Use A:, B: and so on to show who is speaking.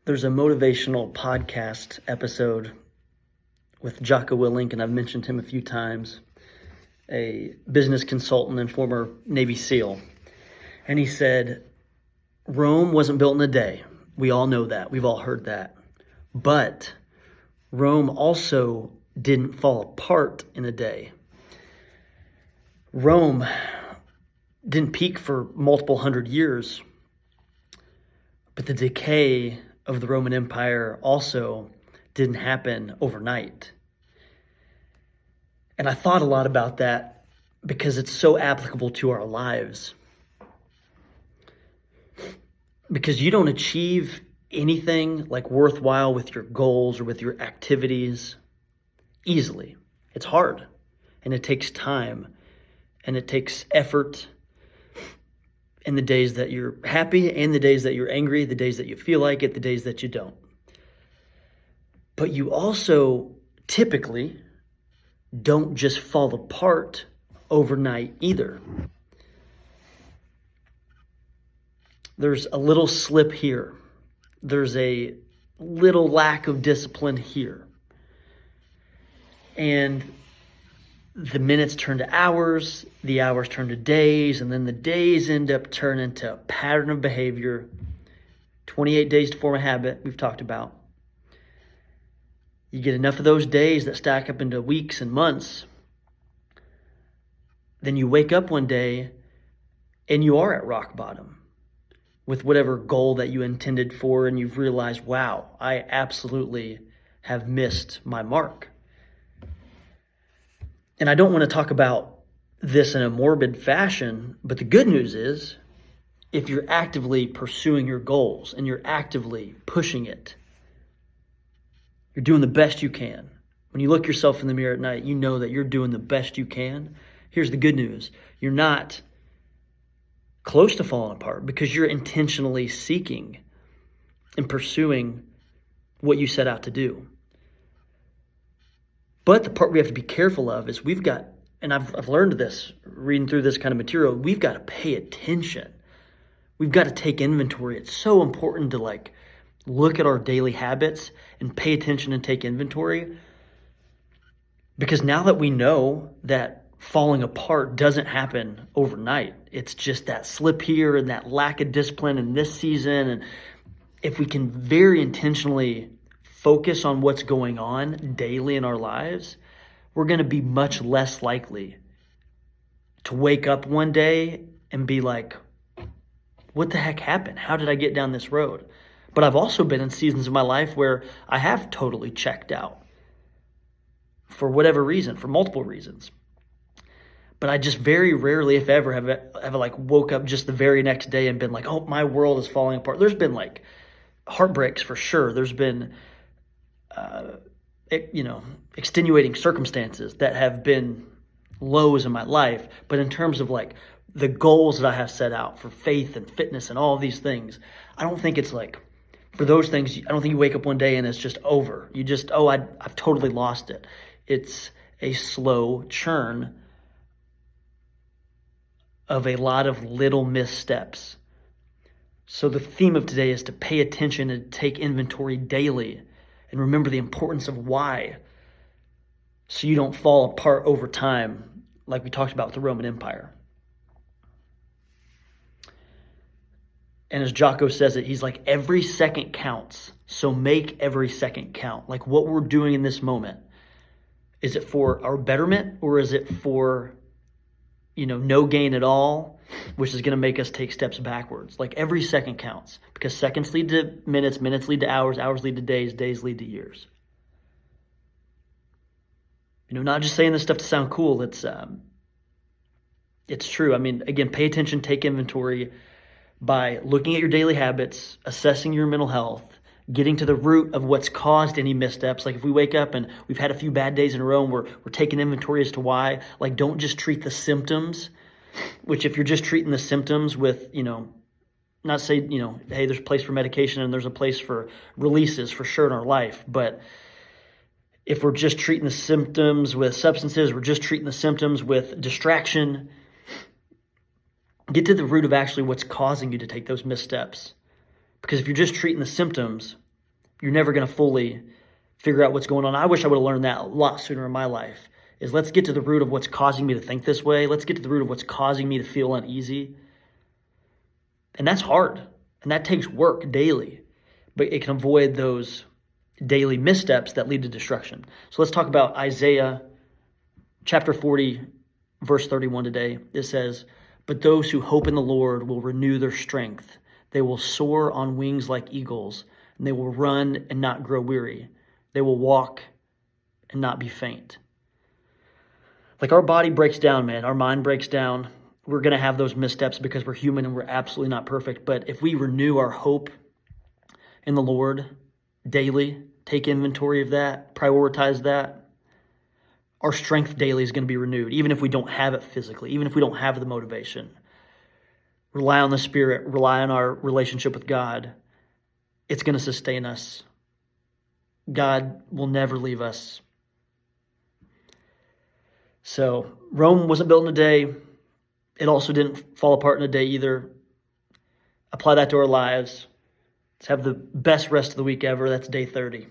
A: There's a motivational podcast episode with Jocko Willink, and I've mentioned him a few times, a business consultant and former Navy SEAL. And he said, Rome wasn't built in a day. We all know that. We've all heard that. But Rome also didn't fall apart in a day. Rome didn't peak for multiple hundred years, but the decay of the Roman Empire also didn't happen overnight. And I thought a lot about that because it's so applicable to our lives. Because you don't achieve anything like worthwhile with your goals or with your activities easily. It's hard, and it takes time, and it takes effort. In the days that you're happy and the days that you're angry, the days that you feel like it, the days that you don't. But you also typically don't just fall apart overnight either. There's a little slip here. There's a little lack of discipline here. And the minutes turn to hours, the hours turn to days, and then the days end up turning to a pattern of behavior. 28 days to form a habit, we've talked about. You get enough of those days that stack up into weeks and months. Then you wake up one day and you are at rock bottom with whatever goal that you intended for, and you've realized, wow, I absolutely have missed my mark. And I don't want to talk about this in a morbid fashion, but the good news is if you're actively pursuing your goals and you're actively pushing it, you're doing the best you can. When you look yourself in the mirror at night, you know that you're doing the best you can. Here's the good news. You're not close to falling apart because you're intentionally seeking and pursuing what you set out to do. But the part we have to be careful of is we've got, and I've learned this reading through this kind of material, we've got to pay attention. We've got to take inventory. It's so important to look at our daily habits and pay attention and take inventory. Because now that we know that falling apart doesn't happen overnight, it's just that slip here and that lack of discipline in this season. And if we can very intentionally focus on what's going on daily in our lives, we're going to be much less likely to wake up one day and be like, what the heck happened? How did I get down this road? But I've also been in seasons of my life where I have totally checked out for whatever reason, for multiple reasons. But I just very rarely, if ever, have woke up just the very next day and been like, oh, my world is falling apart. There's been heartbreaks for sure. There's been extenuating circumstances that have been lows in my life. But in terms of the goals that I have set out for faith and fitness and all of these things, I don't think it's for those things, I don't think you wake up one day and it's just over. You just, I've totally lost it. It's a slow churn of a lot of little missteps. So the theme of today is to pay attention and take inventory daily and remember the importance of why, so you don't fall apart over time like we talked about with the Roman Empire. And as Jocko says it, he's like, every second counts, so make every second count. What we're doing in this moment, is it for our betterment or is it for, no gain at all, which is going to make us take steps backwards? Every second counts because seconds lead to minutes, minutes lead to hours, hours lead to days, days lead to years. Not just saying this stuff to sound cool. It's true. Again, pay attention, take inventory by looking at your daily habits, assessing your mental health, getting to the root of what's caused any missteps. If we wake up and we've had a few bad days in a row and we're taking inventory as to why, don't just treat the symptoms, which if you're just treating the symptoms with, not say, hey, there's a place for medication and there's a place for releases for sure in our life. But if we're just treating the symptoms with substances, we're just treating the symptoms with distraction, get to the root of actually what's causing you to take those missteps. Because if you're just treating the symptoms, You're never going to fully figure out what's going on. I wish I would have learned that a lot sooner in my life, is let's get to the root of what's causing me to think this way. Let's get to the root of what's causing me to feel uneasy. And that's hard, and that takes work daily, but it can avoid those daily missteps that lead to destruction. So let's talk about Isaiah chapter 40, verse 31 today. It says, "But those who hope in the Lord will renew their strength. They will soar on wings like eagles, and they will run and not grow weary. They will walk and not be faint." Like, our body breaks down, man. Our mind breaks down. We're going to have those missteps because we're human and we're absolutely not perfect. But if we renew our hope in the Lord daily, take inventory of that, prioritize that, our strength daily is going to be renewed, even if we don't have it physically, even if we don't have the motivation. Rely on the Spirit, rely on our relationship with God. It's going to sustain us. God will never leave us. So Rome wasn't built in a day. It also didn't fall apart in a day either. Apply that to our lives. Let's have the best rest of the week ever. That's day 30.